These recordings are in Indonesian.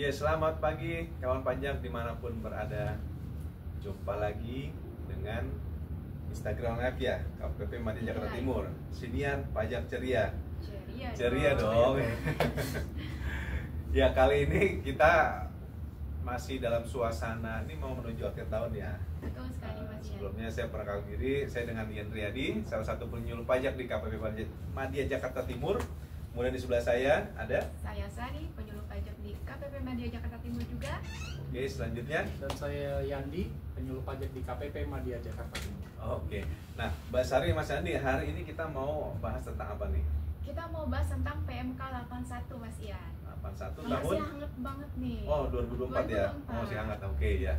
Ya, selamat pagi kawan pajak dimanapun berada. Jumpa lagi dengan Instagram Live ya, KPP Madya Jakarta Timur. Sinian pajak ceria. Ceria dong. Ya, kali ini kita masih dalam suasana ini mau menuju akhir tahun ya. Betul sekali, Mas Ian. Sebelumnya saya perkenalkan diri, saya dengan Dian Riyadi, salah satu penyuluh pajak di KPP Madya Jakarta Timur. Kemudian di sebelah saya ada Saya Sari, penyuluh pajak di KPP Madya Jakarta Timur juga. Oke, selanjutnya. Dan saya Yandi, penyuluh pajak di KPP Madya Jakarta Timur. Oke. Nah, Mbak Sari, Mas Andi, hari ini kita mau bahas tentang apa nih? Kita mau bahas tentang PMK 81, Mas Ian. 81 tahun. Masih hangat banget nih. Oh, 2024 ya. 2024. Oh, masih hangat. Oke ya.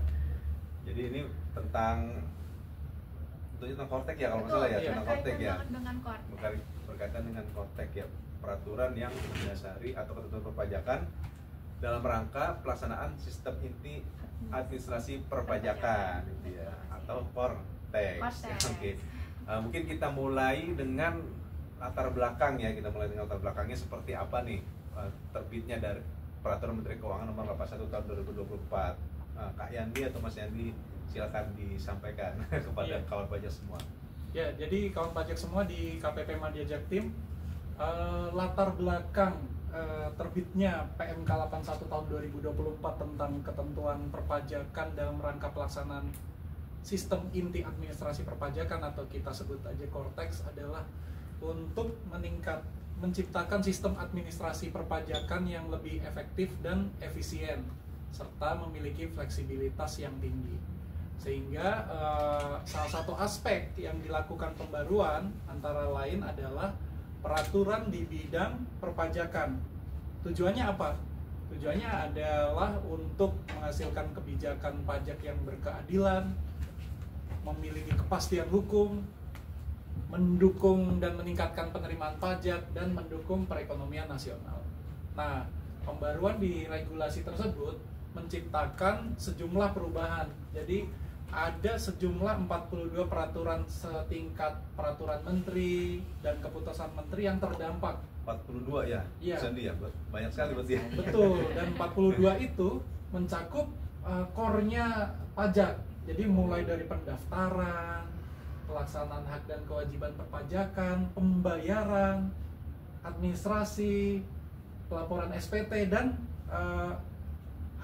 Jadi ini tentang Kortek ya, kalau nggak salah ya, iya. tentang Kortek ya. Berkaitan dengan Kortek. Berkaitan dengan Kortek ya, peraturan yang mendasari atau ketentuan perpajakan dalam rangka pelaksanaan sistem inti administrasi perpajakan gitu ya, atau Kortek. Oke. Mungkin kita mulai dengan latar belakang ya, latar belakangnya seperti apa nih terbitnya dari Peraturan Menteri Keuangan Nomor 81 Tahun 2024. Kak Yandi atau Mas Yandi, silakan disampaikan kepada kawan pajak semua. Ya, jadi kawan pajak semua di KPP Madya Jaktim, latar belakang terbitnya PMK 81 tahun 2024 tentang ketentuan perpajakan dalam rangka pelaksanaan sistem inti administrasi perpajakan atau kita sebut aja Kortex adalah untuk menciptakan sistem administrasi perpajakan yang lebih efektif dan efisien serta memiliki fleksibilitas yang tinggi. Sehingga salah satu aspek yang dilakukan pembaruan antara lain adalah peraturan di bidang perpajakan. Tujuannya apa? Tujuannya adalah untuk menghasilkan kebijakan pajak yang berkeadilan, memiliki kepastian hukum, mendukung dan meningkatkan penerimaan pajak, dan mendukung perekonomian nasional. Nah, pembaruan di regulasi tersebut menciptakan sejumlah perubahan. Jadi ada sejumlah 42 peraturan setingkat peraturan menteri dan keputusan menteri yang terdampak. 42 ya? Iya. Sandi ya, banyak sekali berarti ya. Betul, dan 42 itu mencakup core-nya pajak. Jadi mulai dari pendaftaran, pelaksanaan hak dan kewajiban perpajakan, pembayaran, administrasi, pelaporan SPT, dan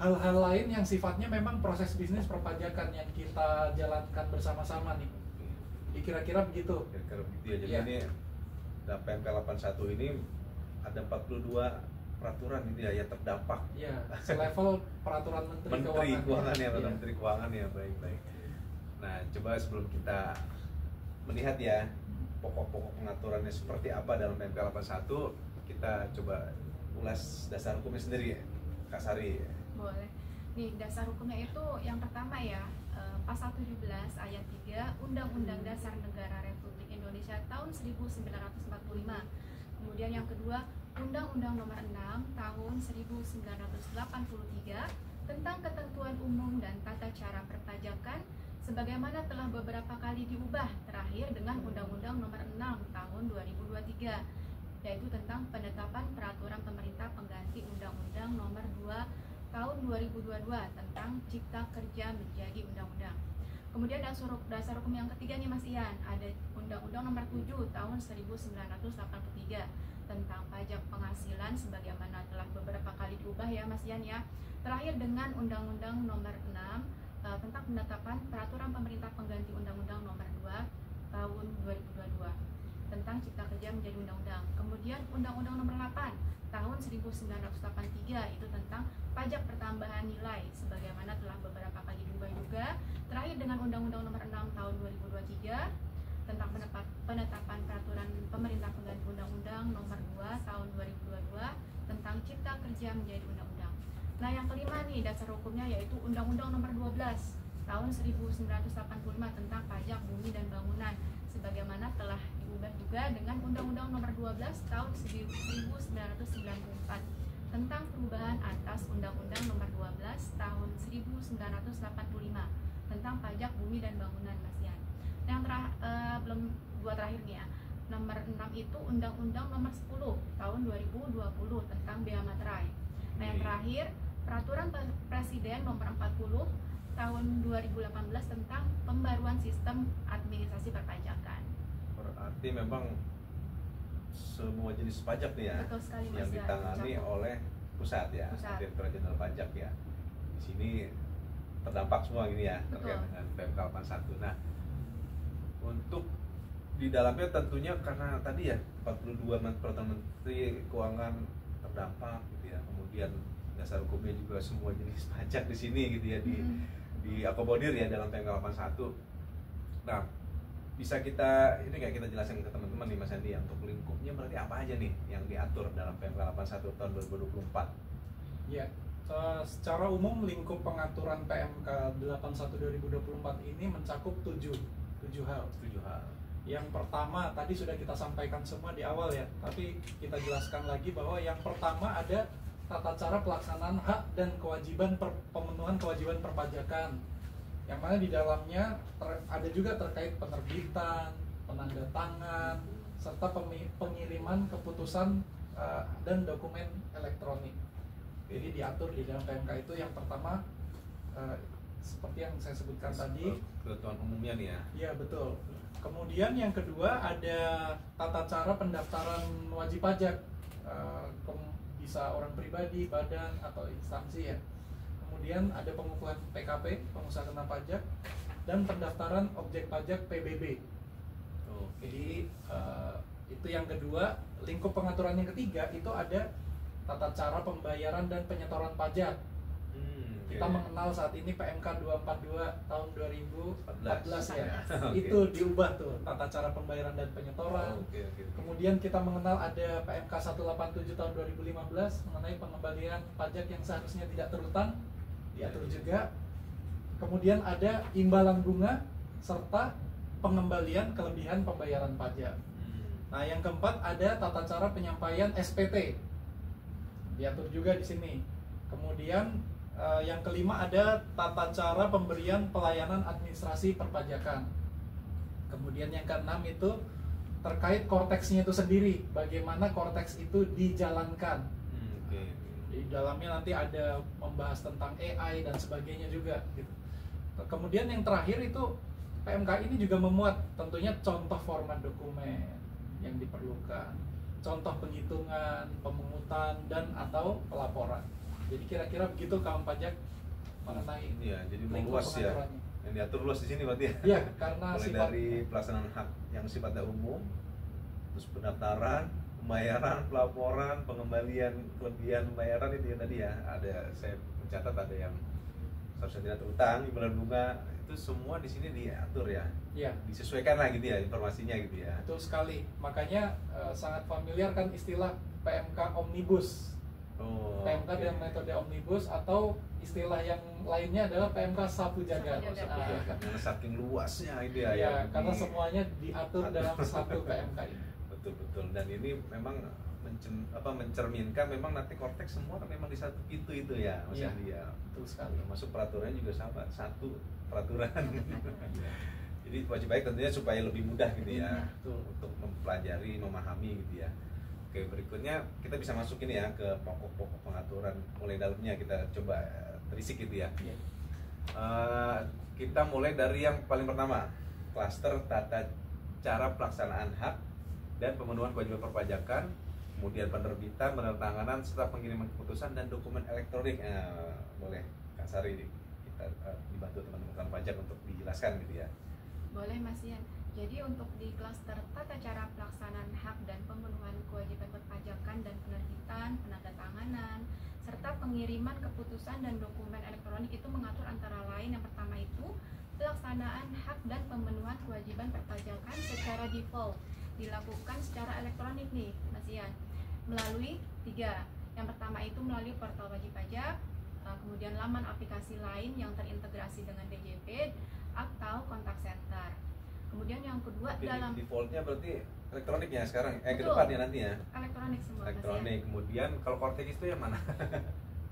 hal-hal lain yang sifatnya memang proses bisnis perpajakan yang kita jalankan bersama-sama nih. Kira-kira begitu. Kira-kira begitu ya. Jadi Iya. ini PMK 81 ini ada 42 peraturan ini ya yang terdampak. Ya, selevel peraturan Menteri Keuangan ya, Iya. Menteri Keuangan ya, baik-baik. Nah, coba sebelum kita melihat ya pokok-pokok pengaturannya seperti apa dalam PMK 81, kita coba ulas dasar hukumnya sendiri ya, Kak Sari. Boleh. Nih, dasar hukumnya itu yang pertama ya, pasal 17 ayat 3 Undang-Undang Dasar Negara Republik Indonesia tahun 1945. Kemudian yang kedua, Undang-Undang Nomor 6 tahun 1983 tentang ketentuan umum dan tata cara perpajakan sebagaimana telah beberapa kali diubah, terakhir dengan Undang-Undang Nomor 6 tahun 2023, yaitu tentang penetapan peraturan pemerintah pengganti Undang-Undang Nomor 2 tahun 2022 tentang Cipta Kerja menjadi undang-undang. Kemudian dasar hukum yang ketiga nih Mas Ian, ada Undang-Undang Nomor 7 tahun 1983 tentang pajak penghasilan sebagaimana telah beberapa kali diubah ya Mas Ian ya. Terakhir dengan Undang-Undang Nomor 6 tentang penetapan peraturan pemerintah pengganti Undang-Undang Nomor 2 tahun 2022 tentang Cipta Kerja menjadi undang-undang. Kemudian Undang-Undang Nomor 8 tahun 1983 itu tentang pajak pertambahan nilai sebagaimana telah beberapa kali diubah juga. Terakhir dengan Undang-Undang Nomor 6 tahun 2023 tentang penetapan peraturan pemerintah pengganti Undang-Undang Nomor 2 tahun 2022 tentang Cipta Kerja menjadi undang-undang. Nah, yang kelima nih dasar hukumnya yaitu Undang-Undang Nomor 12 tahun 1985 tentang pajak bumi dan bangunan sebagaimana telah diubah juga dengan Undang-Undang Nomor 12 tahun 1994 tentang perubahan atas Undang-Undang Nomor 12 tahun 1985 tentang pajak bumi dan bangunan Mas Yan. Yang belum dua terakhir nih ya. Nomor 6 itu Undang-Undang Nomor 10 tahun 2020 tentang bea materai. Nah, yang terakhir Peraturan Presiden Nomor 40 Tahun 2018 tentang pembaruan sistem administrasi perpajakan. Berarti memang semua jenis pajak nih ya, Betul sekali, Mas, yang ya, ditangani mencakup. oleh pusat ya, Pusat. Direktorat Jenderal Pajak ya. Di sini terdampak semua gini ya, terkait Betul. dengan PMK 81. Nah, untuk di dalamnya tentunya karena tadi ya 42 peraturan Menteri Keuangan terdampak gitu ya. Kemudian dasar hukumnya juga semua jenis pajak di sini gitu ya, diakomodir ya dalam PMK 81. Nah, bisa kita ini kayak kita jelasin ke teman-teman nih Mas Andi ya, untuk lingkupnya berarti apa aja nih yang diatur dalam PMK 81 tahun 2024? Ya, secara umum lingkup pengaturan PMK 81 2024 ini mencakup 7 hal. 7 hal. Yang pertama tadi sudah kita sampaikan semua di awal ya, tapi kita jelaskan lagi bahwa yang pertama ada tata cara pelaksanaan hak dan kewajiban pemenuhan kewajiban perpajakan, yang mana di dalamnya ada juga terkait penerbitan, penandatangan, serta pengiriman keputusan dan dokumen elektronik. Jadi diatur di dalam PMK itu yang pertama seperti yang saya sebutkan tadi, ketentuan umumnya nih ya. iya betul. Kemudian yang kedua ada tata cara pendaftaran wajib pajak, bisa orang pribadi, badan atau instansi ya. Kemudian ada pengukuhan PKP, pengusaha kena pajak, dan pendaftaran objek pajak PBB. Jadi itu yang kedua. Lingkup pengaturan yang ketiga itu ada tata cara pembayaran dan penyetoran pajak. Kita mengenal saat ini PMK 242 tahun 2014 ya. Itu diubah tuh tata cara pembayaran dan penyetoran. Kemudian kita mengenal ada PMK 187 tahun 2015 mengenai pengembalian pajak yang seharusnya tidak terhutang, diatur juga. Kemudian ada imbalan bunga serta pengembalian kelebihan pembayaran pajak. Nah, yang keempat ada tata cara penyampaian SPT, diatur juga di sini. Kemudian yang kelima ada tata cara pemberian pelayanan administrasi perpajakan. Kemudian yang keenam itu terkait korteksnya itu sendiri, bagaimana korteks itu dijalankan. Di dalamnya nanti ada membahas tentang AI dan sebagainya juga gitu. Kemudian yang terakhir itu PMK ini juga memuat tentunya contoh format dokumen yang diperlukan, contoh penghitungan, pemungutan, dan atau pelaporan. Jadi kira-kira begitu kawan pajak mengenai ya, jadi lingkup luas ya. pengaturannya. Yang diatur luas di sini berarti ya. Iya, karena mulai dari pelaksanaan hak yang sifatnya umum, terus pendaftaran, pembayaran, pelaporan, pengembalian kelebihan pembayaran itu ya tadi ya. Ada saya mencatat ada yang seharusnya tidak terhutang, imbalan bunga, itu semua di sini diatur ya. Iya. Disesuaikan lah gitu ya informasinya gitu ya. Betul sekali. Makanya sangat familiar kan istilah PMK omnibus. PMK dengan metode omnibus, atau istilah yang lainnya adalah PMK sapu jagat. Karena saking luasnya itu ya. Ya, karena semuanya diatur dalam satu PMK ini. Betul. Dan ini memang mencerminkan memang nanti korteks semua kan memang di satu pintu itu ya, Mas Andi ya. Betul sekali. Masuk peraturannya juga sama, satu peraturan. Jadi wajib baik tentunya supaya lebih mudah gitu ya, untuk mempelajari, memahami gitu ya. Oke, berikutnya kita bisa masuk ini ya ke pokok-pokok pengaturan, mulai dalamnya kita coba terisik gitu ya. Kita mulai dari yang paling pertama, klaster tata cara pelaksanaan hak dan pemenuhan kewajiban perpajakan, kemudian penerbitan, penandatanganan, serta pengiriman keputusan dan dokumen elektronik. Boleh Kak Sari kita dibantu teman-teman pajak untuk dijelaskan gitu ya. Boleh Mas Ian. Jadi untuk di klaster tata cara pelaksanaan hak dan pemenuhan kewajiban perpajakan dan penerbitan, penandatanganan, serta pengiriman keputusan dan dokumen elektronik itu mengatur antara lain yang pertama itu pelaksanaan hak dan pemenuhan kewajiban perpajakan secara default dilakukan secara elektronik nih Mas Ian, melalui 3. Yang pertama itu melalui portal wajib pajak, kemudian laman aplikasi lain yang terintegrasi dengan DJP atau kontak center. Kemudian yang kedua dalam defaultnya berarti elektroniknya sekarang, ke Betul. depannya nanti ya. Elektronik semua. Elektronik. Kemudian kalau korteks itu yang mana?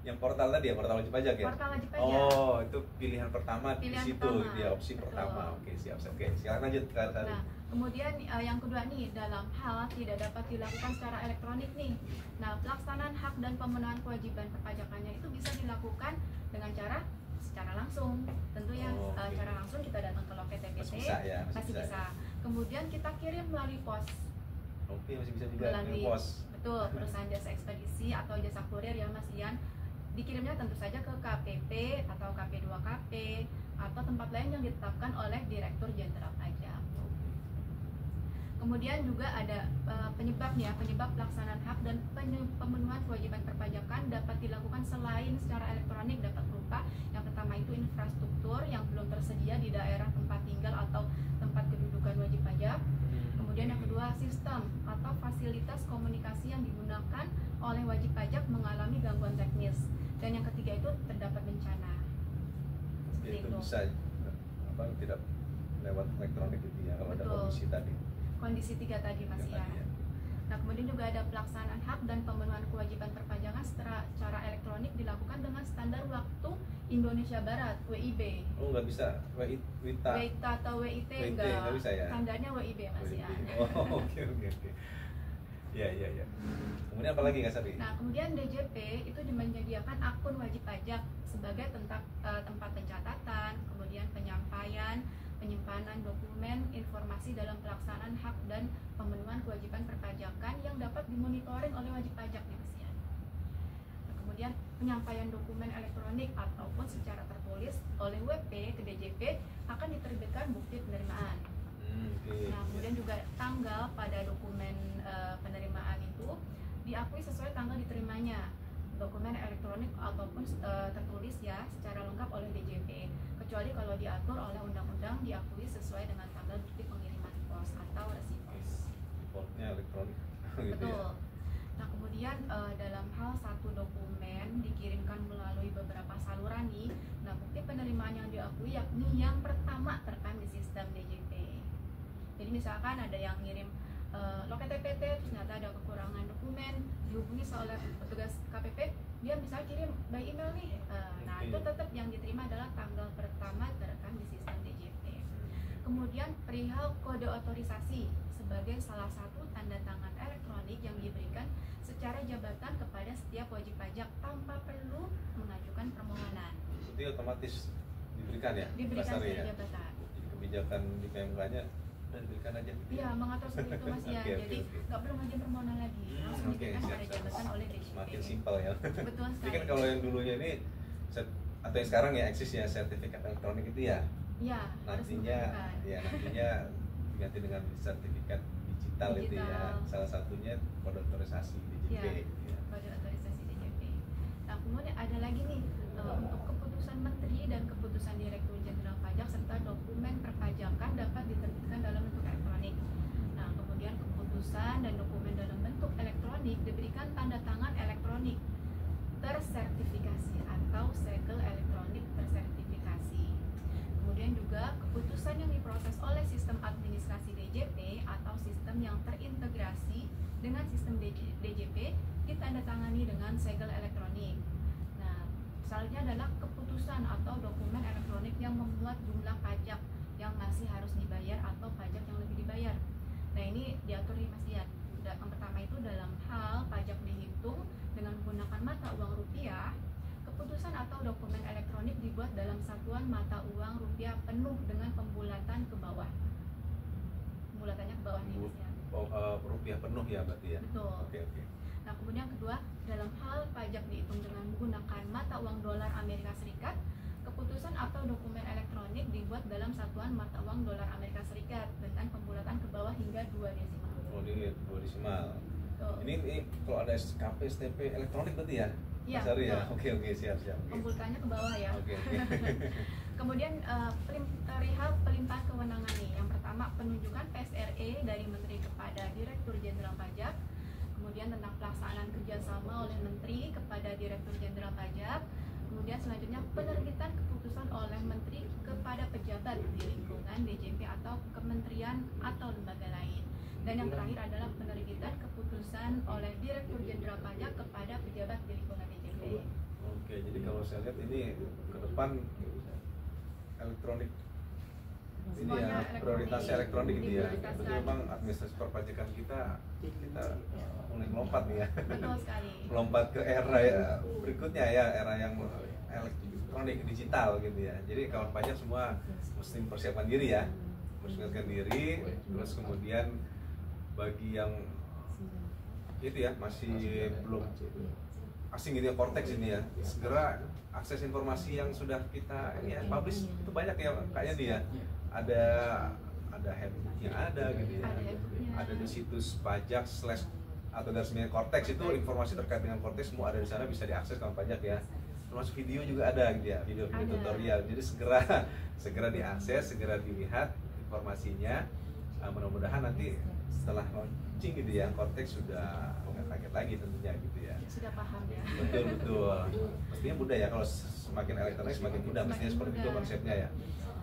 Yang portal tadi ya, portal wajib pajak ya? Portal wajib pajak. Oh, itu pilihan pertama Pilihan di situ, pertama. dia opsi Betul. pertama. Oke, siap. Oke, silakan lanjut Kak Sari. Nah, kemudian yang kedua nih, dalam hal tidak dapat dilakukan secara elektronik nih. Nah, pelaksanaan hak dan pemenuhan kewajiban perpajakannya itu bisa dilakukan dengan cara secara langsung. Tentu ya, Oh, oke. cara langsung kita datang ke loket TPT. Masih bisa ya, Masih bisa. bisa. Kemudian kita kirim melalui pos. Oke, masih bisa juga Melalui pos. Betul, perusahaan jasa ekspedisi atau jasa kurir ya Mas Ian. Dikirimnya tentu saja ke KPP atau KP2KP atau tempat lain yang ditetapkan oleh Direktur Jenderal Pajak. Kemudian juga ada penyebab pelaksanaan hak dan pemenuhan kewajiban perpajakan dapat dilakukan selain secara elektronik, dapat berupa yang pertama itu infrastruktur yang belum tersedia di daerah tempat tinggal atau tempat kedudukan wajib pajak. Kemudian yang kedua, sistem atau fasilitas komunikasi yang digunakan oleh wajib pajak mengalami gangguan teknis. Dan yang ketiga itu terdapat bencana. Seperti Itu bisa tidak lewat elektronik gitu ya kalau ada Betul. kondisi tadi. Kondisi tiga tadi Mas Yang Ian. tadi ya. Nah, kemudian juga ada pelaksanaan hak dan pemenuhan kewajiban perpajakan secara elektronik dilakukan dengan standar waktu Indonesia Barat (WIB). Oh, nggak bisa WITA. WITA atau WIT WIT enggak. nggak bisa ya? Standarnya WIB Mas WIT. Ian. Oh, oke. Ya. Kemudian apa lagi Kak Sari? Nah, kemudian DJP itu menyediakan akun wajib pajak sebagai tempat pencatatan, kemudian penyampaian, penyimpanan dokumen, informasi dalam pelaksanaan hak dan pemenuhan kewajiban perpajakan yang dapat dimonitoring oleh wajib pajak nih Mas Ian. Nah, kemudian penyampaian dokumen elektronik ataupun secara tertulis oleh WP ke DJP akan diterbitkan bukti penerimaan. Oke. Nah, kemudian juga tanggal pada dokumen penerimaan itu diakui sesuai tanggal diterimanya dokumen elektronik ataupun tertulis ya secara lengkap oleh DJP, kecuali kalau diatur oleh undang-undang diakui sesuai dengan tanggal bukti pengiriman pos atau resi pos. Reportnya elektronik gitu Betul. ya. Nah, kemudian dalam hal satu dokumen dikirimkan melalui beberapa saluran nih. Nah, bukti penerimaan yang diakui yakni yang pertama terekam di sistem DJP. Jadi misalkan ada yang ngirim loket TPT, terus ternyata ada kekurangan dokumen, dihubungi oleh petugas KPP, dia bisa kirim by email nih. Nah, itu tetap yang diterima adalah tanggal pertama terekam di sistem DJP. Kemudian perihal kode otorisasi sebagai salah satu tanda tangan elektronik yang diberikan secara jabatan kepada setiap wajib pajak tanpa perlu mengajukan permohonan. Itu otomatis diberikan ya? Diberikan Pasar secara ya? jabatan. Jadi kebijakan di PMK-nya dan diberikan aja gitu Iya, mengatur seperti itu Mas ya. Oke. Jadi nggak perlu ngajuin permohonan lagi, langsung Oke, diberikan siap. pada jabatan oleh DJP. Semakin simpel ya. Betul Jadi sekali. kan kalau yang dulunya ini atau yang sekarang ya eksis ya sertifikat elektronik itu ya Iya, harus nantinya menunjukkan. diganti dengan sertifikat digital itu ya, Digital. salah satunya kode otorisasi DJP Iya. gitu ya. Kode otorisasi DJP. Nah, kemudian ada lagi nih untuk keputusan Menteri dan keputusan Direktur Jenderal Pajak serta dokumen perpajakan dapat diterbitkan dalam bentuk elektronik. Nah, kemudian keputusan dan dokumen dalam bentuk elektronik diberikan tanda tangan elektronik tersertifikasi atau segel elektronik tersertifikasi. Kemudian juga keputusan yang diproses oleh sistem administrasi DJP atau sistem yang terintegrasi dengan sistem DJP ditandatangani dengan segel elektronik. Nah, misalnya adalah keputusan atau dokumen elektronik yang memuat jumlah pajak yang masih harus dibayar atau pajak yang lebih dibayar. Nah, ini diatur nih Mas Ian. Yang pertama itu dalam hal pajak dihitung dengan menggunakan mata uang rupiah. Keputusan atau dokumen elektronik dibuat dalam satuan mata uang rupiah penuh dengan pembulatan ke bawah. Pembulatannya ke bawah nih Mas Ian. Rupiah penuh ya berarti ya. Betul. Oke. Nah, kemudian yang kedua, dalam hal pajak dihitung dengan menggunakan mata uang dolar Amerika Serikat, keputusan atau dokumen elektronik dibuat dalam satuan mata uang dolar Amerika Serikat dengan pembulatan ke bawah hingga 2 desimal. Oh, ini 2 desimal. Tuh. Ini kalau ada SKP STP elektronik berarti ya? Iya, Mas Ari ya. betul. Oke, siap. Oke. Pembulatannya ke bawah ya. Oke. Kemudian perihal pelimpahan kewenangan nih. Yang pertama, penunjukan PSRE dari Menteri kepada Direktur Jenderal Pajak. Kemudian tentang pelaksanaan kerjasama oleh Menteri kepada Direktur Jenderal Pajak. Kemudian selanjutnya penerbitan keputusan oleh Menteri kepada pejabat di lingkungan DJP atau kementerian atau lembaga lain. Dan yang terakhir adalah penerbitan keputusan oleh Direktur Jenderal Pajak kepada pejabat di lingkungan DJP. Oke, jadi kalau saya lihat ini ke depan elektronik ini Semuanya ya elektronik. prioritasnya elektronik gitu ya. Prioritasnya. Berarti memang administrasi perpajakan kita mulai melompat nih ya. Betul sekali. Melompat ke era ya, berikutnya ya, era yang elektronik digital gitu ya. Jadi kawan pajak semua mesti mempersiapkan diri ya, mempersiapkan diri. Terus kemudian bagi yang itu ya masih belum asing gitu ya, Cortex ini ya, segera akses informasi yang sudah kita ini ya publish itu banyak ya kayaknya nih ya. Ada handbooknya ada gitu ya, Ada handbooknya. ada di situs pajak slash atau dari resmi Cortex itu informasi terkait dengan Cortex semua ada di sana, bisa diakses kawan pajak ya. Termasuk video juga ada gitu ya, video Ada. tutorial. Jadi segera diakses, segera dilihat informasinya. Mudah-mudahan nanti setelah launching gitu ya, Cortex sudah nggak kaget lagi tentunya gitu ya. Sudah paham ya. Betul. Mestinya mudah ya, kalau semakin elektronik semakin mudah, mestinya seperti itu konsepnya ya.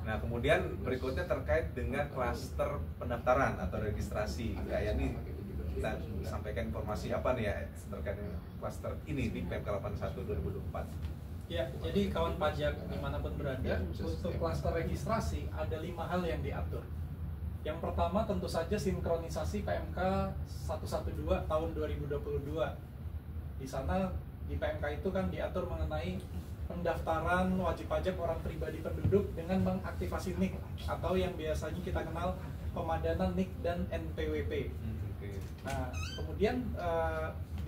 Nah kemudian berikutnya terkait dengan klaster pendaftaran atau registrasi. Ya ini kita sampaikan informasi apa nih ya terkait dengan klaster ini di PMK 81 2024. Ya, jadi kawan pajak dimanapun berada, untuk klaster registrasi ada 5 hal yang diatur. Yang pertama tentu saja sinkronisasi PMK 112 tahun 2022. Di sana di PMK itu kan diatur mengenai pendaftaran wajib pajak orang pribadi penduduk dengan mengaktifasi NIK atau yang biasanya kita kenal pemadanan NIK dan NPWP. Nah, kemudian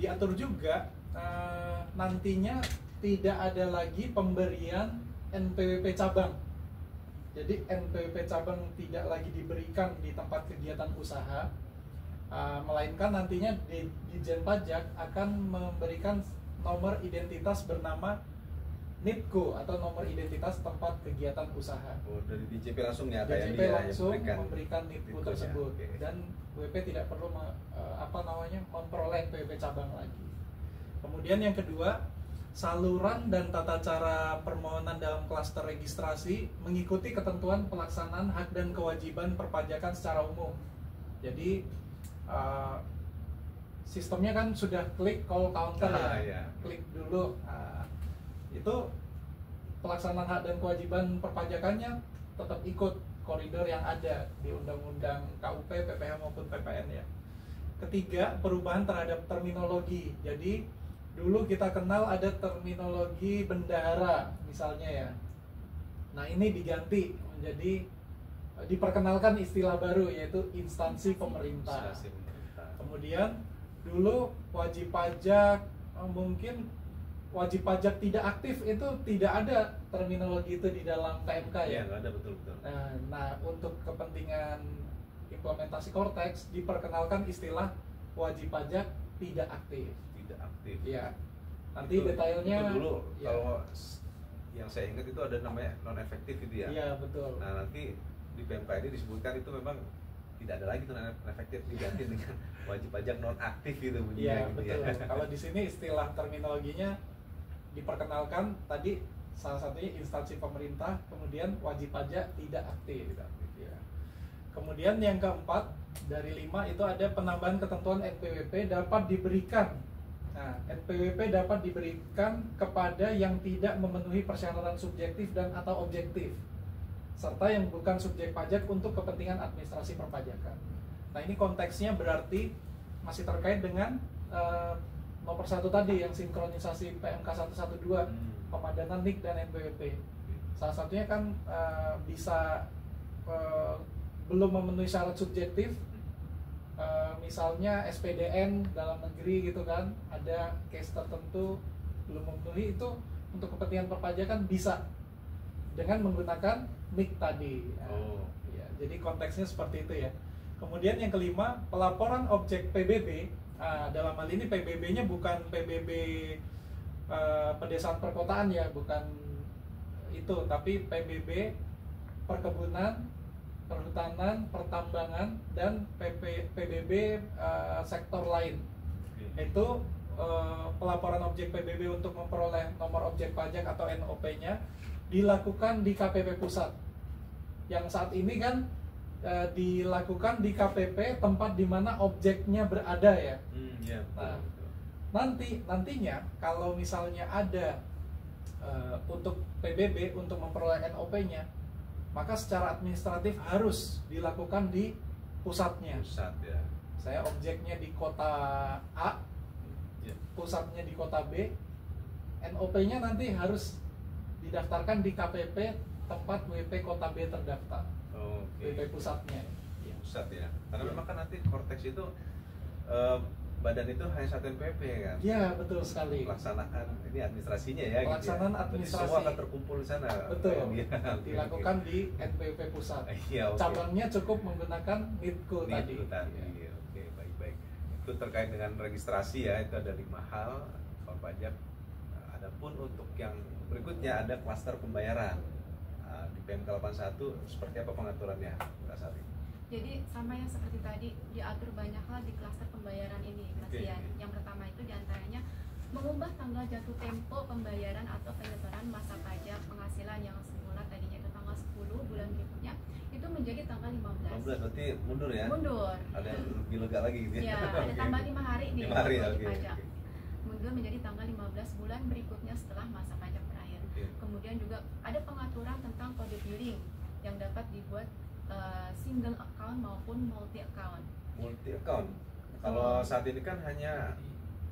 diatur juga nantinya tidak ada lagi pemberian NPWP cabang. Jadi NPWP cabang tidak lagi diberikan di tempat kegiatan usaha, melainkan nantinya Ditjen Pajak akan memberikan nomor identitas bernama NIPKO atau nomor identitas tempat kegiatan usaha. Oh, dari DJP langsung ya, kayak DJP dia langsung yang memberikan NIPKO tersebut, dan WP tidak perlu memperoleh PWP cabang lagi. Kemudian yang kedua, saluran dan tata cara permohonan dalam klaster registrasi mengikuti ketentuan pelaksanaan hak dan kewajiban perpajakan secara umum. Jadi sistemnya kan sudah klik call counter ya. Klik dulu. Itu pelaksanaan hak dan kewajiban perpajakannya tetap ikut koridor yang ada di Undang-Undang KUP, PPh maupun PPN ya. Ketiga, perubahan terhadap terminologi. Jadi dulu kita kenal ada terminologi bendahara misalnya ya. Nah ini diganti menjadi diperkenalkan istilah baru yaitu instansi pemerintah. Kemudian dulu wajib pajak mungkin wajib pajak tidak aktif itu tidak ada terminologi itu di dalam PMK ya. Iya, ada betul. Nah untuk kepentingan implementasi Cortex diperkenalkan istilah wajib pajak tidak aktif. Iya. Nanti itu, detailnya itu dulu ya. Kalau yang saya ingat itu ada namanya non efektif gitu ya. Iya betul. Nah nanti di PMK ini disebutkan itu memang tidak ada lagi non efektif, diganti dengan wajib pajak non aktif gitu bunyinya. Iya gitu betul. ya. Kalau di sini istilah terminologinya diperkenalkan tadi salah satunya instansi pemerintah, kemudian wajib pajak tidak aktif. Ya. Kemudian yang keempat dari 5 itu ada penambahan ketentuan NPWP dapat diberikan. Nah, NPWP dapat diberikan kepada yang tidak memenuhi persyaratan subjektif dan atau objektif, serta yang bukan subjek pajak untuk kepentingan administrasi perpajakan. Nah, ini konteksnya berarti masih terkait dengan nomor 1 tadi yang sinkronisasi PMK 112, pemadanan NIK dan NPWP. Salah satunya kan bisa belum memenuhi syarat subjektif. Misalnya SPDN dalam negeri gitu kan, ada case tertentu belum memenuhi, itu untuk kepentingan perpajakan bisa dengan menggunakan NIK tadi. Ya, jadi konteksnya seperti itu ya. Kemudian yang kelima, pelaporan objek PBB. Dalam hal ini PBB-nya bukan PBB pedesaan perkotaan ya, bukan itu, tapi PBB perkebunan, perhutanan, pertambangan, dan PBB sektor lain. Itu pelaporan objek PBB untuk memperoleh nomor objek pajak atau NOP-nya dilakukan di KPP pusat. Yang saat ini kan dilakukan di KPP tempat di mana objeknya berada ya. Ya, Nah, nantinya kalau misalnya ada untuk PBB untuk memperoleh NOP-nya, maka secara administratif harus dilakukan di pusatnya. Pusat ya. Saya objeknya di kota A, Ya. pusatnya di kota B, NOP-nya nanti harus didaftarkan di KPP tempat WP kota B terdaftar, Oke. WP pusatnya. Pusat ya. Karena Iya. memang kan nanti Kortex itu badan itu hanya satu NPP kan. Ya, betul sekali. Pelaksanaan ini administrasinya ya. Pelaksanaan gitu ya. administrasi. Jadi semua akan terkumpul di sana. Betul. Iya, oke, Dilakukan di NPWP pusat. oke. Iya, oke. Cabangnya cukup menggunakan NITKU tadi. Itu tadi. Ya. Oke, baik-baik. Itu terkait dengan registrasi ya, itu ada 5 hal soal pajak. Adapun untuk yang berikutnya ada klaster pembayaran. Di PMK 81 seperti apa pengaturannya, Mbak Sari? Jadi sama yang seperti tadi, diatur banyak hal di klaster pembayaran ini, Mas Oke. Ian. Yang pertama itu diantaranya mengubah tanggal jatuh tempo pembayaran atau penyetoran masa pajak penghasilan yang semula tadinya itu tanggal 10 bulan berikutnya itu menjadi tanggal 15. 15 berarti mundur ya? Mundur. Ada yang lebih lega lagi gitu Ya, Oke, ada tambah oke. 5 hari nih 5 hari, untuk wajib oke, pajak. oke. Mundur menjadi tanggal 15 bulan berikutnya setelah masa pajak berakhir. Oke. Kemudian juga ada pengaturan tentang kode billing yang dapat dibuat single account maupun multi account. Multi account. Kalau saat ini kan hanya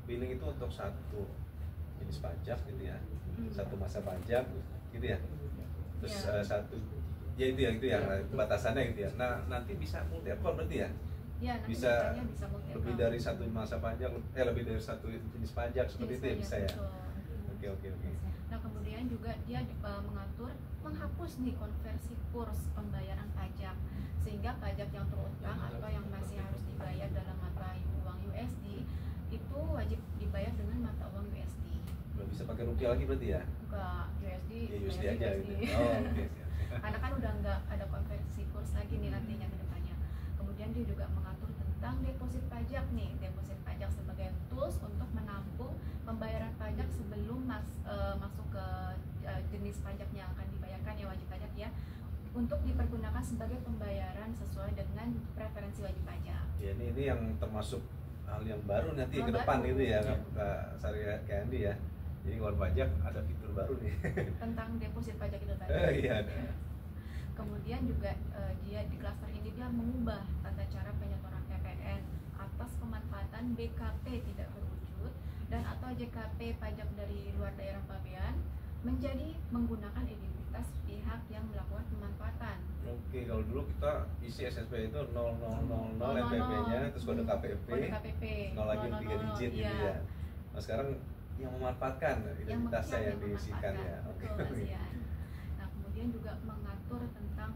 billing itu untuk satu jenis pajak gitu ya, satu masa pajak gitu ya. Terus Ya. satu ya itu ya batasannya gitu ya. Nah nanti bisa multi account berarti ya? Ya, nanti Bisa desainnya bisa multi lebih account. dari satu masa pajak, lebih dari satu jenis pajak seperti Jenis itu ya pajak, bisa ya? betul. Oke. Nah kemudian juga dia mengatur menghapus nih konversi kurs pembayaran pajak sehingga pajak yang terutang atau yang masih harus dibayar dalam mata uang USD itu wajib dibayar dengan mata uang USD. Nggak bisa pakai rupiah lagi berarti ya? Enggak USD, Ya USD bayarnya aja USD. gitu. Oh oke. Karena kan udah nggak ada konversi kurs lagi nih nantinya ke depannya. Kemudian dia juga mengatur tentang deposit pajak nih, deposit pajak sebagai tools untuk menampung pembayaran pajak sebelum masuk ke jenis pajak yang akan dibayarkan ya wajib pajak ya, untuk dipergunakan sebagai pembayaran sesuai dengan preferensi wajib pajak. Ya ini yang termasuk hal yang baru nanti Hal ke depan baru. itu ya Kak Sari Kandi ya. Jadi kawan pajak ada fitur baru nih. Tentang deposit pajak itu tadi. Iya. Kemudian juga dia di klaster ini dia mengubah tata cara penyetoran PPN atas pemanfaatan BKP tidak berwujud dan atau JKP pajak dari luar daerah pabean menjadi menggunakan identitas pihak yang melakukan pemanfaatan. Oke, kalau dulu kita isi SSP itu 0000 NPP-nya, terus kode KPP, Kode KPP 0 lagi 3 digit gitu iya. ya. Nah sekarang yang memanfaatkan identitasnya yang diisikan ya. Oke. Betul, Mas Ian. Nah kemudian juga mengatur tentang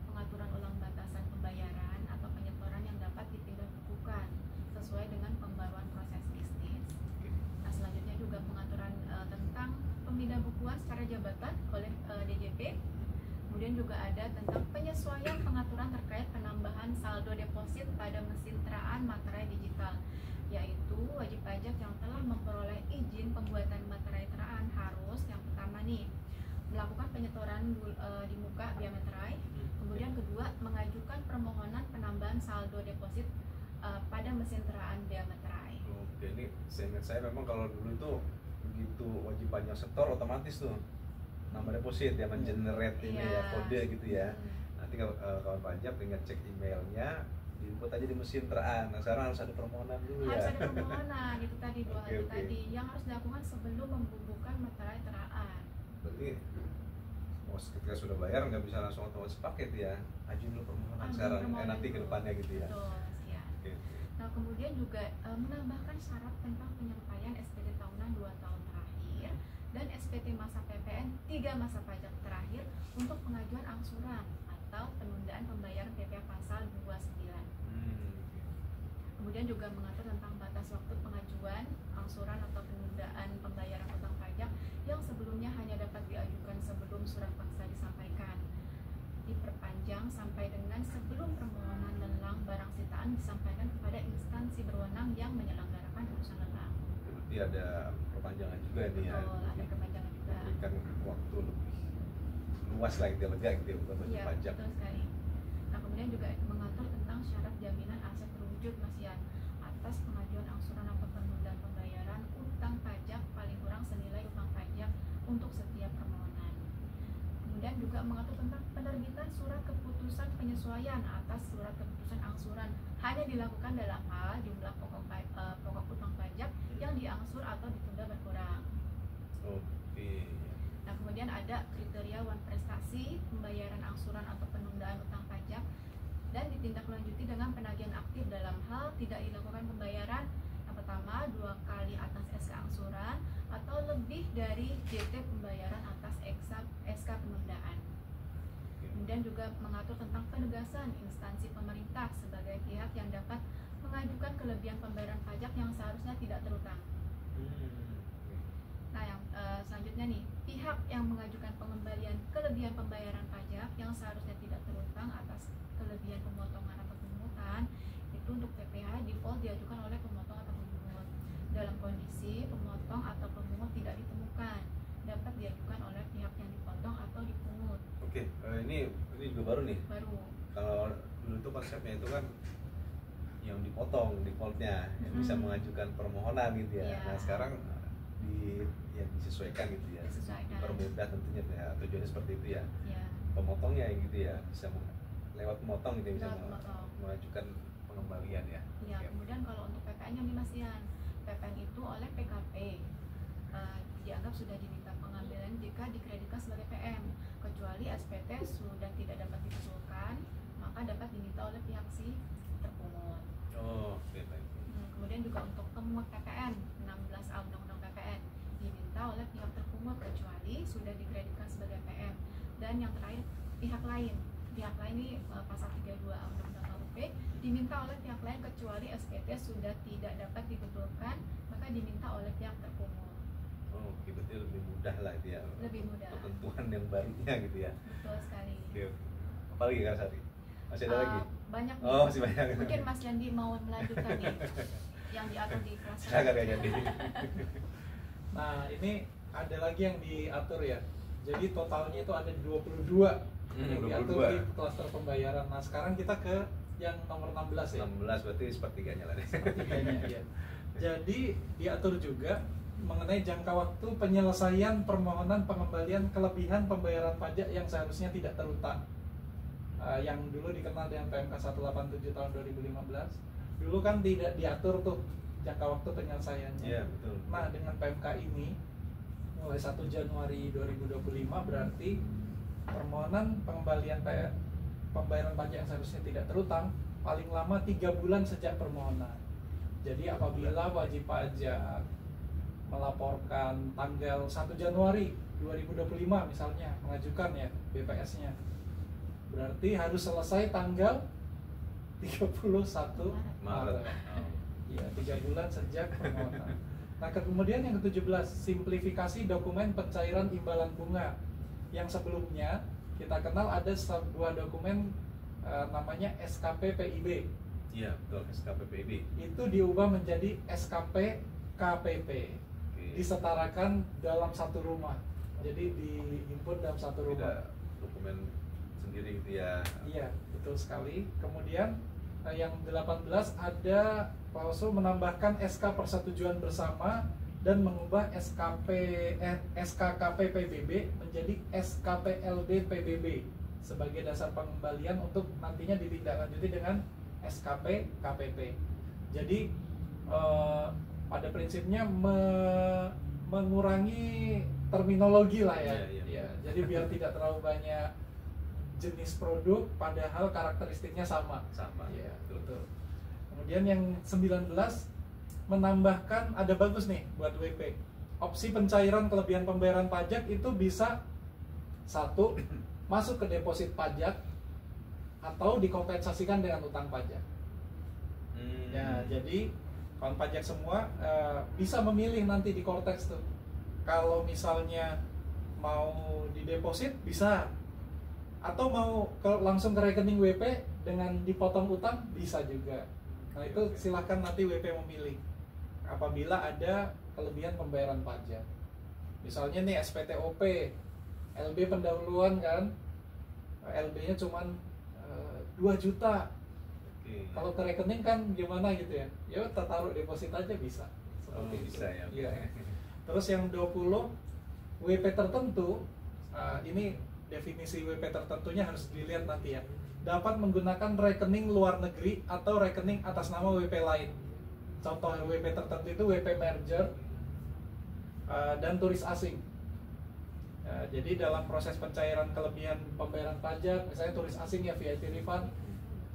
pengaturan ulang batasan pembayaran atau penyetoran yang dapat dipindah bukukan sesuai dengan pembaruan proses bisnis. Nah selanjutnya juga pengaturan tentang pemindah bukuan secara jabatan oleh DJP. Kemudian juga ada tentang penyesuaian pengaturan terkait penambahan saldo deposit pada mesin teraan materai digital, yaitu wajib pajak yang telah memperoleh izin pembuatan materai teraan harus yang pertama nih melakukan penyetoran di muka Bea Materai. Kemudian kedua mengajukan permohonan penambahan saldo deposit pada mesin teraan Bea Materai. Oke, ini seingat saya memang kalau dulu itu begitu wajib pajak setor otomatis tuh nama deposit ya mengenerate ini ya kode gitu ya. Nanti kalau kawan pajak tinggal cek emailnya diinput aja di mesin teraan. Nah sekarang harus ada permohonan dulu Harus ya. ada permohonan itu tadi dua hal itu Oke. tadi yang harus dilakukan sebelum membubuhkan materai teraan. Berarti ketika sudah bayar nggak bisa langsung otomatis paket ya, ajuin dulu permohonan Ajuin sekarang permohonan nanti ke dulu. depannya gitu ya. Betul, Mas Ian. Oke. Nah kemudian juga menambahkan syarat tentang penyampaian SPT tahunan 2 tahun terakhir dan SPT masa PPN 3 masa pajak terakhir untuk pengajuan angsuran atau penundaan pembayaran PPh pasal 29. Kemudian juga mengatur tentang batas waktu pengajuan angsuran atau penundaan pembayaran utang pajak yang sebelumnya hanya dapat diajukan sebelum surat paksa disampaikan, diperpanjang sampai dengan sebelum permohonan lelang barang sitaan disampaikan kepada instansi berwenang yang menyelenggarakan urusan lelang. Berarti ada perpanjangan juga ini ya. Betul, ada perpanjangan juga. Memberikan waktu lebih luas lah gitu, lega gitu ya, bukan wajib Iya, pajak. betul sekali. Nah kemudian juga mengatur tentang syarat jaminan aset terwujud Mas Ian atas pengajuan angsuran atau penundaan pembayaran utang pajak paling kurang senilai utang pajak untuk setiap permohonan. Kemudian juga mengatur tentang penerbitan surat keputusan penyesuaian atas surat keputusan angsuran hanya dilakukan dalam hal jumlah pokok utang pajak yang diangsur atau ditunda berkurang. Oke. Nah, kemudian ada kriteria wan prestasi pembayaran angsuran atau penundaan utang pajak dan ditindaklanjuti dengan penagihan aktif dalam hal tidak dilakukan pembayaran yang pertama 2 kali atas SK angsuran atau lebih dari JT pembayaran atas SK penundaan. Kemudian juga mengatur tentang penegasan instansi pemerintah sebagai pihak yang dapat mengajukan kelebihan pembayaran pajak yang seharusnya tidak terutang. Nah, yang selanjutnya nih, pihak yang mengajukan pengembalian kelebihan pembayaran pajak yang seharusnya tidak terutang atas kelebihan pemotongan atau pemungutan itu untuk PPh default diajukan oleh pemotong atau pemungut. Dalam kondisi pemotong atau pemungut tidak ditemukan, dapat diajukan oleh pihak yang dipotong atau dipungut. Oke, ini juga baru nih. Baru. Kalau dulu tuh konsepnya itu kan yang dipotong defaultnya, yang bisa mengajukan permohonan gitu ya. Yeah. Nah sekarang disesuaikan gitu ya, dipermudah tentunya ya, tujuannya seperti itu ya. Yeah. Pemotongnya yang gitu ya, bisa lewat pemotong gitu ya, bisa mengajukan pengembalian ya. Ya, kemudian kalau untuk PPN-nya nih Mas Ian, PPN itu oleh PKP dianggap sudah diminta pengambilan jika dikreditkan sebagai PM, kecuali SPT sudah tidak dapat diusulkan, maka dapat diminta oleh pihak si terpungut. Oh, oke. Kemudian juga untuk pemungut PPN 16A Undang-Undang PPN diminta oleh pihak terpungut kecuali sudah dikreditkan sebagai PM. Dan yang terakhir pihak lain ini pasal 32A Undang-Undang KUP diminta oleh pihak lain kecuali SPT sudah tidak dapat dibetulkan, maka diminta oleh pihak terpungut. Oh, oke, berarti lebih mudah lah itu ya. Lebih mudah. Ketentuan yang barunya gitu ya. Betul sekali. Oke. Apa lagi Kak Sari? Masih ada lagi? Banyak nih. Oh, masih banyak. Mungkin Mas Yandi mau melanjutkan nih yang diatur di kelas. Silakan Kak Yandi. Nah, ini ada lagi yang diatur ya. Jadi totalnya itu ada 22 yang diatur di klaster pembayaran. Nah, sekarang kita ke yang nomor 16 ya. 16 berarti sepertiganya lah. Sepertiganya ya. Jadi diatur juga mengenai jangka waktu penyelesaian permohonan pengembalian kelebihan pembayaran pajak yang seharusnya tidak terutang. Yang dulu dikenal dengan PMK 187 tahun 2015. Dulu kan tidak diatur tuh jangka waktu penyelesaiannya. Iya, betul. Nah, dengan PMK ini mulai 1 Januari 2025 berarti permohonan pengembalian pembayaran pajak yang seharusnya tidak terutang paling lama 3 bulan sejak permohonan. Jadi apabila wajib pajak melaporkan tanggal 1 Januari 2025 misalnya mengajukan ya BPS-nya, berarti harus selesai tanggal 31 Maret. Ya, 3 bulan sejak permohonan. Nah, kemudian yang ke-17, simplifikasi dokumen pencairan imbalan bunga. Yang sebelumnya kita kenal ada sebuah dokumen namanya SKP PIB. Iya, betul, SKP PIB. Itu diubah menjadi SKP KPP. Disetarakan dalam satu rumah. Jadi dihimpun dalam satu rumah. Tidak dokumen sendiri gitu ya. Iya, betul sekali. Kemudian yang 18 ada klausul menambahkan SK persetujuan bersama dan mengubah SKKP PBB menjadi SKPLB PBB sebagai dasar pengembalian untuk nantinya ditindaklanjuti dengan SKP KPP. Jadi pada prinsipnya mengurangi terminologi lah ya. Ya, jadi biar tidak terlalu banyak jenis produk padahal karakteristiknya sama. Ya, betul. Kemudian yang 19 menambahkan, ada bagus nih buat WP. Opsi pencairan kelebihan pembayaran pajak itu bisa 1 masuk ke deposit pajak atau dikompensasikan dengan utang pajak. Ya, jadi kawan pajak semua bisa memilih nanti di Cortex tuh. Kalau misalnya mau dideposit bisa, atau mau langsung ke rekening WP dengan dipotong utang bisa juga. Nah, itu silahkan nanti WP memilih apabila ada kelebihan pembayaran pajak. Misalnya nih SPTOP, LB pendahuluan kan, LB-nya cuma 2 juta. Kalau ke rekening kan gimana gitu ya? Ya taruh deposit aja bisa. Seperti bisa ya. Iya. Terus yang 20 WP tertentu, ini definisi WP tertentunya harus dilihat nanti ya, dapat menggunakan rekening luar negeri atau rekening atas nama WP lain. Contoh WP tertentu itu WP merger dan turis asing. Jadi dalam proses pencairan kelebihan pembayaran pajak, misalnya turis asing ya VIP refund,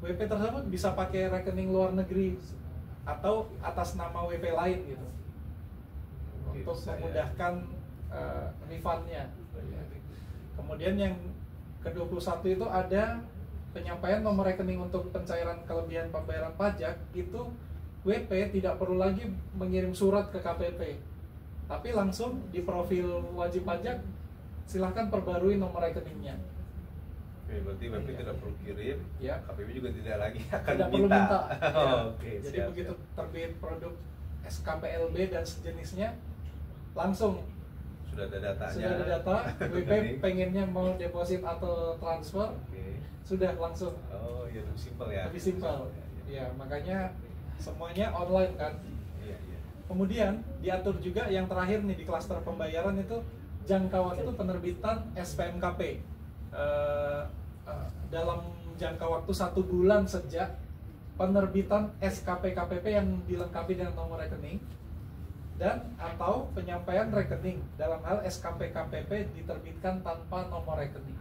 WP tersebut bisa pakai rekening luar negeri atau atas nama WP lain gitu, untuk memudahkan refundnya. Kemudian yang ke-21 itu ada penyampaian nomor rekening untuk pencairan kelebihan pembayaran pajak. Itu WP tidak perlu lagi mengirim surat ke KPP, tapi langsung di profil wajib pajak silahkan perbarui nomor rekeningnya. Oke, berarti WP tidak perlu kirim, Ya. KPP juga tidak lagi akan Tidak perlu minta. Ya. Oke, Jadi siap, begitu siap. terbit produk SKPLB dan sejenisnya, langsung Sudah ada datanya. sudah ada data, WP Rekening. pengennya mau deposit atau transfer, Oke. sudah langsung. Oh, ya lebih simpel ya. Lebih simpel. Ya, Ya, makanya semuanya online kan. iya, iya. Kemudian diatur juga yang terakhir nih di klaster pembayaran itu jangka waktu penerbitan SPMKP. Dalam jangka waktu 1 bulan sejak penerbitan SKP KPP yang dilengkapi dengan nomor rekening dan atau penyampaian rekening dalam hal SKP KPP diterbitkan tanpa nomor rekening.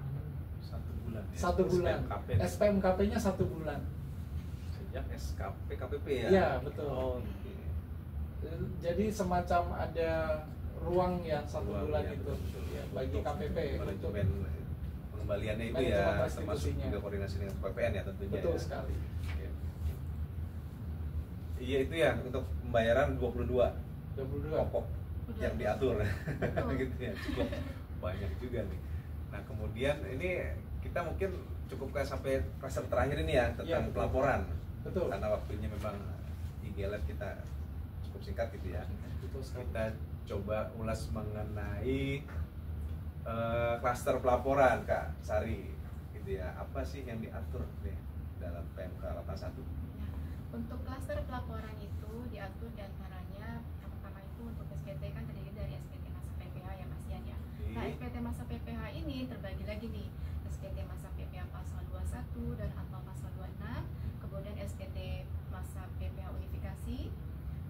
1 bulan ya. 1 bulan. SPMKP-nya 1 bulan. Sejak SKP KPP ya. Iya, betul. Oh, oke. Jadi semacam ada ruang ya 1 Ruang, bulan ya, itu betul. ya, bagi Untuk KPP untuk manajemen pengembaliannya itu manajemen ya, termasuk restitusinya. juga koordinasi dengan PPN ya tentunya. betul ya. sekali. Oke. Iya, itu ya untuk pembayaran 22 22. pokok Udah. yang diatur. Betul. Gitu ya, cukup banyak juga nih. Nah, kemudian ini kita mungkin cukupkan sampai klaster terakhir ini ya tentang Iya, betul. pelaporan. Betul. Karena waktunya memang IG Live kita cukup singkat gitu ya. Betul sekali. Kita coba ulas mengenai klaster pelaporan Kak Sari gitu ya. Apa sih yang diatur nih dalam PMK 81? Ya, untuk klaster pelaporan itu diatur diantaranya yang pertama itu untuk SPT kan terdiri dari SPT masa PPH ya Mas Yan ya. Nah, SPT masa PPH ini terbagi lagi nih, SPT masa PPH pasal 21 dan atau pasal 26, kemudian SPT masa PPH unifikasi,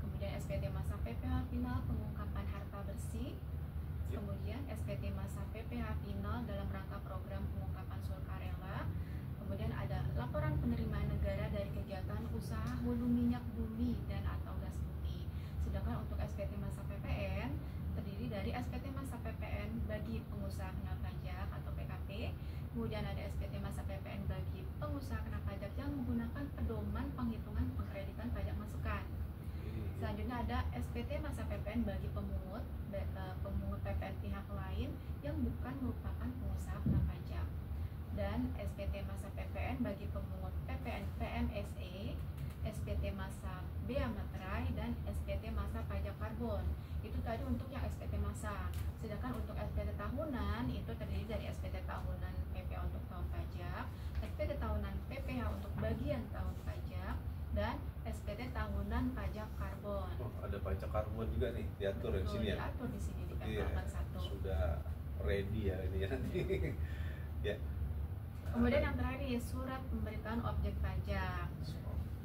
kemudian SPT masa PPH final pengungkapan harta bersih, kemudian SPT masa PPH final dalam rangka program pengungkapan sukarela, kemudian ada laporan penerimaan negara dari kegiatan usaha hulu minyak bumi dan atau gas bumi. Sedangkan untuk SPT masa PPN terdiri dari SPT masa PPN bagi pengusaha kena pajak atau PKP, kemudian ada SPT masa PPN bagi pengusaha kena pajak yang menggunakan pedoman penghitungan pengkreditan pajak masukan. Selanjutnya ada SPT masa PPN bagi pemungut PPN pihak lain yang bukan merupakan pengusaha kena pajak, dan SPT masa PPN bagi pemungut PPN PMSE, SPT masa Bea Materai, dan SPT masa pajak karbon. Itu tadi untuk yang SPT masa. Sedangkan untuk SPT tahunan itu terdiri dari SPT tahunan PPH untuk tahun pajak, SPT tahunan PPH untuk bagian tahun pajak, dan SPT tahunan pajak karbon. Oh, ada pajak karbon juga nih diatur di sini ya. Diatur di sini di Iya, PMK 81. sudah ready ya ini ya nanti. Ya. Kemudian yang terakhir ya surat pemberitahuan objek pajak.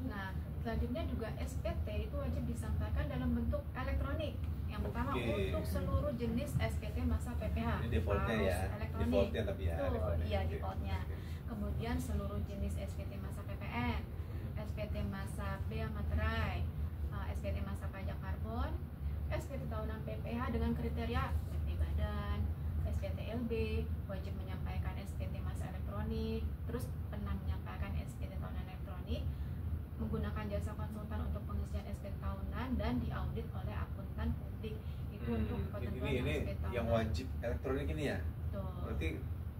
Nah, selanjutnya juga SPT itu wajib disampaikan dalam bentuk elektronik. Yang pertama Oke. untuk seluruh jenis SPT masa PPH. Ini defaultnya harus ya. elektronik. Defaultnya tapi ya. Betul, defaultnya. iya Oke, defaultnya. oke. Kemudian seluruh jenis SPT masa PPN, SPT masa Bea Materai, SPT masa pajak karbon, SPT tahunan PPH dengan kriteria PT badan, SPT LB wajib menyampaikan SPT masa elektronik, terus pernah menyampaikan SPT tahunan elektronik, menggunakan jasa konsultan untuk pengisian SPT tahunan dan diaudit oleh akuntan publik. Itu untuk ketentuan ini SPT tahunan. yang wajib elektronik ini ya. Betul. Berarti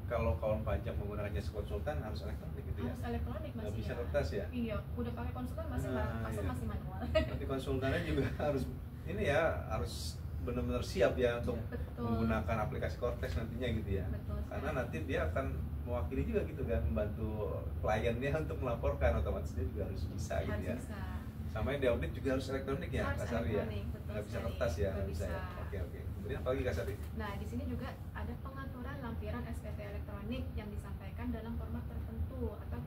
kalau kawan pajak menggunakan jasa konsultan harus elektronik gitu ya. Harus elektronik Nggak masih bisa ya. kertas ya. Iya, udah pakai konsultan masih Iya. masih manual. Nanti konsultannya juga harus ini ya, harus benar-benar siap ya untuk Betul. menggunakan aplikasi Cortex nantinya gitu ya. Betul. Karena nanti dia akan mewakili juga gitu kan, membantu kliennya untuk melaporkan, otomatis dia juga harus bisa gitu harus ya. bisa. Sama yang diaudit juga harus elektronik ya, Harus Kak Sari ya? elektronik, betul Nggak bisa sekali. kertas ya? Nggak Bisa ya? bisa. Oke. Kemudian apa lagi Kak Sari? Nah, di sini juga ada pengaturan lampiran SPT elektronik yang disampaikan dalam format tertentu atau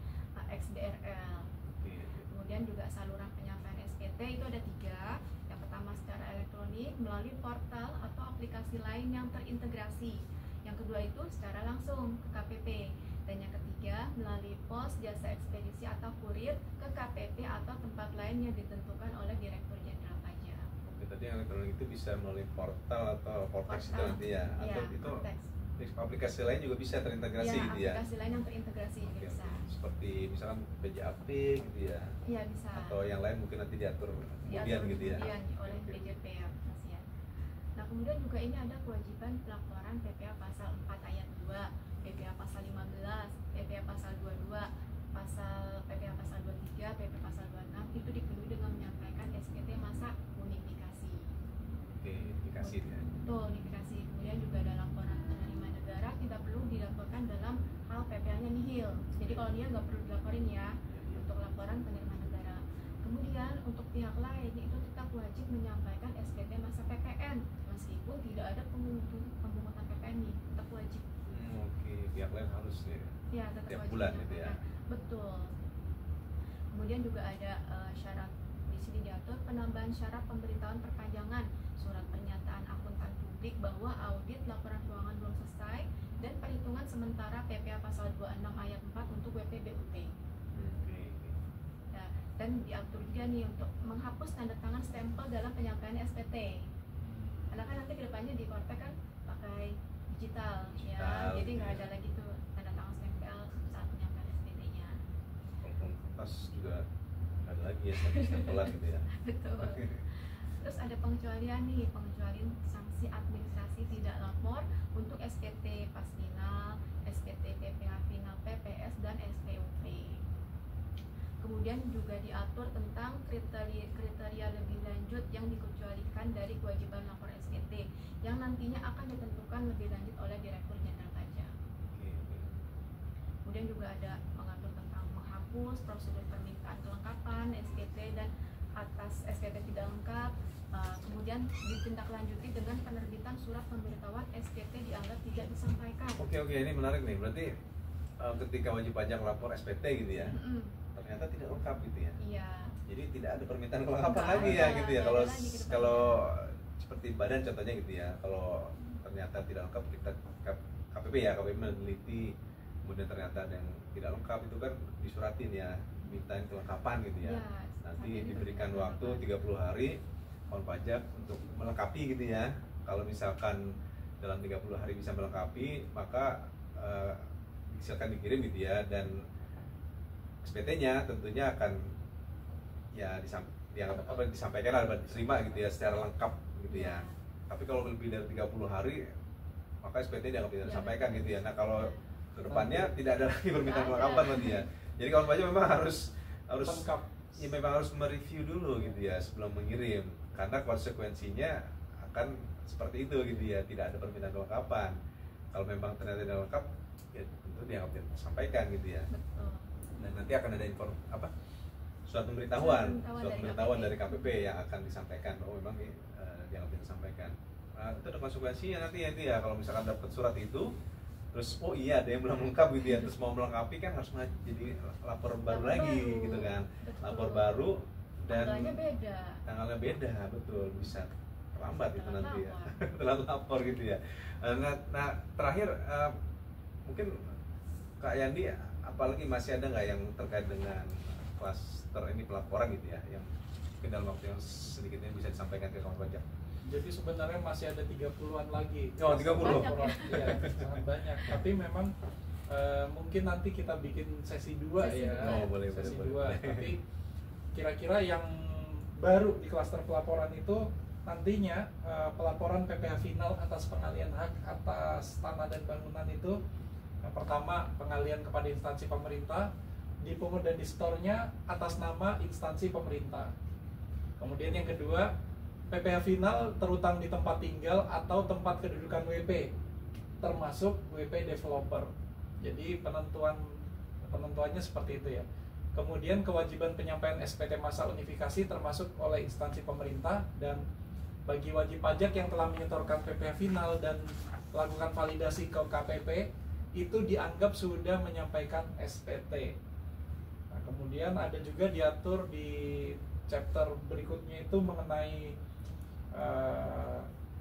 XBRL. Oke. Kemudian juga saluran penyampaian SPT itu ada 3. Yang pertama secara elektronik melalui portal atau aplikasi lain yang terintegrasi. Yang kedua itu secara langsung ke KPP. Dan yang ketiga melalui pos, jasa ekspedisi atau kurir ke KPP atau tempat lain yang ditentukan oleh Direktur Jenderal Pajak. Oke, tadi yang elektronik itu bisa melalui portal atau Vortex itu Portal. nanti ya? Atau Ya, itu Vortex. aplikasi lain juga bisa terintegrasi Ya, gitu ya? aplikasi lain yang terintegrasi juga Oke, bisa. seperti misalkan BJAP gitu ya? Iya bisa. Atau yang lain mungkin nanti diatur kemudian gitu ya? Kemudian oleh Oke. DJP ya, Mas ya. Nah, kemudian juga ini ada kewajiban pelaporan PPA pasal 4 ayat 2, PPA pasal 15, PPA pasal 22, PPA pasal 23, PPA pasal 26 itu dipenuhi dengan menyampaikan SPT masa unifikasi. Oke, aplikasi ya? Betul, unifikasi. Kemudian juga ada laporan penerima negara tidak perlu dilaporkan dalam hal PPA-nya nihil. Jadi kalau nihil nggak perlu dilaporin ya untuk laporan penerima negara. Kemudian untuk pihak lain itu tetap wajib menyampaikan SPT masa PPN meskipun tidak ada pemungutan PPN nih, tetap wajib. Oke, pihak lain harus ya? Ya, tetap Tiap wajib bulan gitu ya? menyampaikan. Betul. Kemudian juga ada syarat di sini diatur penambahan syarat pemberitahuan perpanjangan surat pernyataan akuntan publik bahwa audit laporan keuangan belum selesai dan perhitungan sementara PPA pasal 26 ayat 4 untuk WPBUT. Oke. Ya, dan diatur juga nih untuk menghapus tanda tangan stempel dalam penyampaian SPT. Karena kan nanti kedepannya di Kortek kan pakai digital, ya, Digital, jadi nggak ya. ada lagi tuh tanda tangan stempel saat penyampaian SPT-nya. Walaupun kertas juga ada lagi ya, stempelan gitu ya? Betul. Oke. Terus ada pengecualian nih, pengecualian sanksi administrasi tidak lapor untuk SPT pas final, SPT PPH final PPS dan SPUP. Kemudian juga diatur tentang kriteria lebih lanjut yang dikecualikan dari kewajiban lapor SPT yang nantinya akan ditentukan lebih lanjut oleh Direktur Jenderal Pajak. Oke. Kemudian juga ada mengatur tentang menghapus prosedur permintaan kelengkapan SPT dan atas SPT tidak lengkap, kemudian ditindaklanjuti dengan penerbitan surat pemberitahuan SPT dianggap tidak disampaikan. Oke, ini menarik nih. Berarti ketika wajib pajak lapor SPT gitu ya, Mm-mm. ternyata tidak lengkap gitu ya. Iya. Jadi tidak ada permintaan kelengkapan Nggak lagi ada, ya gitu ya. nggak Kalau ada lagi ke depannya. kalau seperti badan contohnya gitu ya. Kalau ternyata tidak lengkap kita KPP ya, KPP meneliti kemudian ternyata ada yang tidak lengkap itu kan disuratin ya, mintain kelengkapan gitu ya. Ya, Nanti saat ini diberikan berjalan waktu kelengkapan. 30 hari kawan pajak untuk melengkapi gitu ya. Kalau misalkan dalam 30 hari bisa melengkapi, maka silakan dikirim gitu ya, dan SPT-nya tentunya akan ya disampaikan lah, diterima gitu ya secara lengkap gitu ya. Tapi kalau lebih dari 30 hari maka SPT dianggap tidak disampaikan gitu ya. Nah, kalau kedepannya tidak ada lagi permintaan kelengkapan berarti ya. Jadi kawan pajak memang harus lengkap. ya memang harus mereview dulu gitu ya sebelum mengirim, karena konsekuensinya akan seperti itu gitu ya, tidak ada permintaan kelengkapan. Kalau memang ternyata tidak lengkap ya tentu dianggap tidak tersampaikan gitu ya. Betul. Dan nanti akan ada surat pemberitahuan dari KPP yang akan disampaikan bahwa memang dianggap tidak tersampaikan. Nah, itu ada konsekuensinya nanti ya, itu ya kalau misalkan dapat surat itu terus oh iya ada yang belum lengkap gitu ya, terus mau melengkapi kan harus jadi lapor baru lagi gitu kan. Betul. Lapor baru dan tanggalnya beda. betul, bisa terlambat itu Telat nanti ya. lapor. Telat lapor gitu ya. Nah terakhir mungkin Kak Yandi, apalagi masih ada nggak yang terkait dengan klaster ini pelaporan gitu ya, yang mungkin dalam waktu yang sedikit ini bisa disampaikan ke kawan pajak? Jadi sebenarnya masih ada 30-an lagi. Oh, 30. Laporan. Iya, sangat banyak. Tapi memang mungkin nanti kita bikin sesi 2 ya. Oh, boleh. Sesi 2. Tapi kira-kira yang baru di klaster pelaporan itu nantinya pelaporan PPh final atas pengalian hak atas tanah dan bangunan itu yang pertama pengalian kepada instansi pemerintah, dipungut dan distornya atas nama instansi pemerintah. Kemudian yang kedua, PPh final terutang di tempat tinggal atau tempat kedudukan WP, termasuk WP developer. Jadi penentuannya seperti itu ya. Kemudian kewajiban penyampaian SPT masa unifikasi termasuk oleh instansi pemerintah, dan bagi wajib pajak yang telah menyetorkan PPh final dan lakukan validasi ke KPP itu dianggap sudah menyampaikan SPT. Nah, kemudian ada juga diatur di chapter berikutnya itu mengenai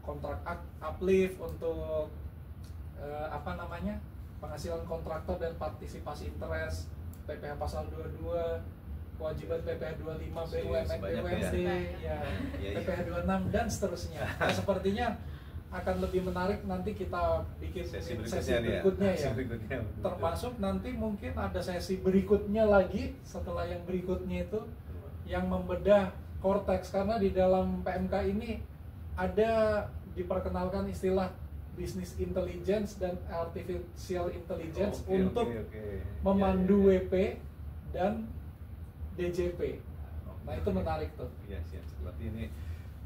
kontrak uplift untuk penghasilan kontraktor dan partisipasi interest, PPh pasal 22, kewajiban PPh 25 BUMN BUMD, ya, PPh 26 dan seterusnya. Nah, sepertinya akan lebih menarik nanti kita bikin sesi berikutnya ya. Termasuk nanti mungkin ada sesi berikutnya lagi setelah yang berikutnya itu yang membedah Cortex, karena di dalam PMK ini ada diperkenalkan istilah business intelligence dan artificial intelligence untuk memandu WP dan DJP. Nah, itu menarik tuh. Iya, siap. Berarti ini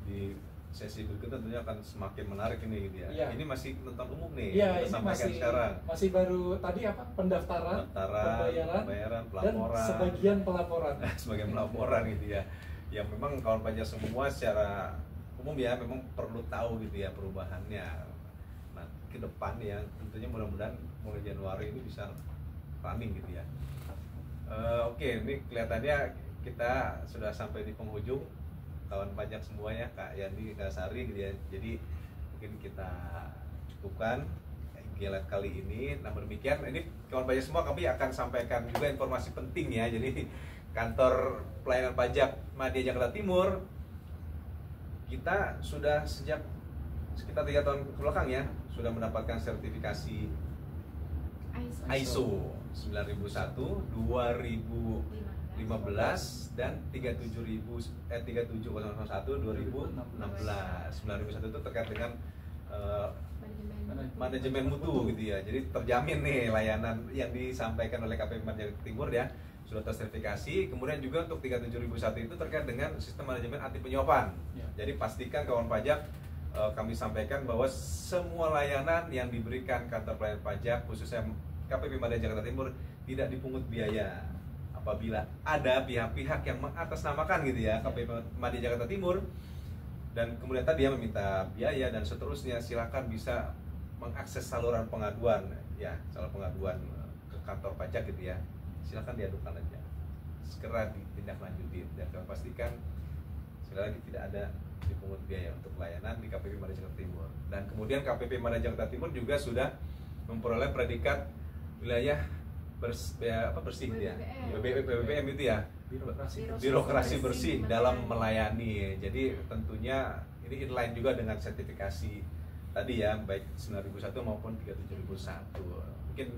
di sesi berikutnya tentunya akan semakin menarik ini gitu ya. Ya. Ini masih tentang umum nih. Iya, kita ini masih baru tadi pendaftaran, pembayaran, pelaporan, dan sebagian pelaporan. Sebagian pelaporan gitu ya. Yang memang kawan pajak semua secara umum ya memang perlu tahu gitu ya perubahannya. Nah, ke depan ya tentunya mudah-mudahan mulai Januari ini bisa running gitu ya. Oke, ini kelihatannya kita sudah sampai di penghujung, kawan pajak semua ya, Kak Yani, Kak Sari gitu ya. Jadi mungkin kita cukupkan Gilat kali ini. Namun demikian, ini kawan pajak semua kami akan sampaikan juga informasi penting ya. Jadi kantor pelayanan pajak Madya Jakarta Timur kita sudah sejak sekitar 3 tahun kebelakang ya sudah mendapatkan sertifikasi ISO 9001, 2015 dan 37001 2016. 9001 itu terkait dengan manajemen mutu gitu ya. Jadi terjamin nih layanan yang disampaikan oleh KPP Madya Timur ya sudah tersertifikasi. Kemudian juga untuk 37001 itu terkait dengan sistem manajemen anti penyuapan. Ya. Jadi pastikan kawan pajak kami sampaikan bahwa semua layanan yang diberikan kantor pelayanan pajak khususnya KPP Madya Jakarta Timur tidak dipungut biaya. Apabila ada pihak-pihak yang mengatasnamakan gitu ya KPP Madya Jakarta Timur dan kemudian tadi dia meminta biaya dan seterusnya, silakan bisa mengakses saluran pengaduan ya, saluran pengaduan ke kantor pajak gitu ya. Silakan diadukan aja, segera ditindaklanjuti dan kami pastikan sekali lagi tidak ada dipungut biaya untuk pelayanan di KPP Madya Jakarta Timur. Dan kemudian KPP Madya Jakarta Timur juga sudah memperoleh predikat wilayah bersih ya, BBM itu ya, birokrasi bersih dalam melayani. Jadi tentunya ini inline juga dengan sertifikasi tadi ya, baik 9001 maupun 37001. Mungkin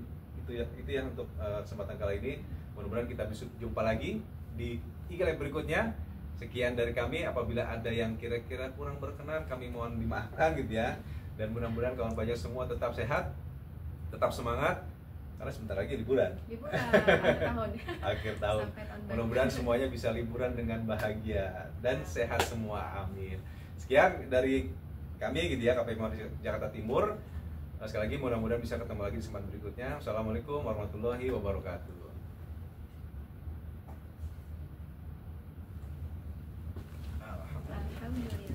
itu ya untuk kesempatan kali ini. Mudah-mudahan kita bisa jumpa lagi di iklan berikutnya. Sekian dari kami. Apabila ada yang kira-kira kurang berkenan, kami mohon dimaafkan gitu ya. Dan mudah-mudahan kawan pajak semua tetap sehat, tetap semangat, karena sebentar lagi liburan akhir tahun. Mudah-mudahan semuanya bisa liburan dengan bahagia dan sehat semua, amin. Sekian dari kami gitu ya, KPP Madya Jakarta Timur. Sekali lagi mudah-mudahan bisa ketemu lagi di kesempatan berikutnya. Assalamualaikum warahmatullahi wabarakatuh. Alhamdulillah.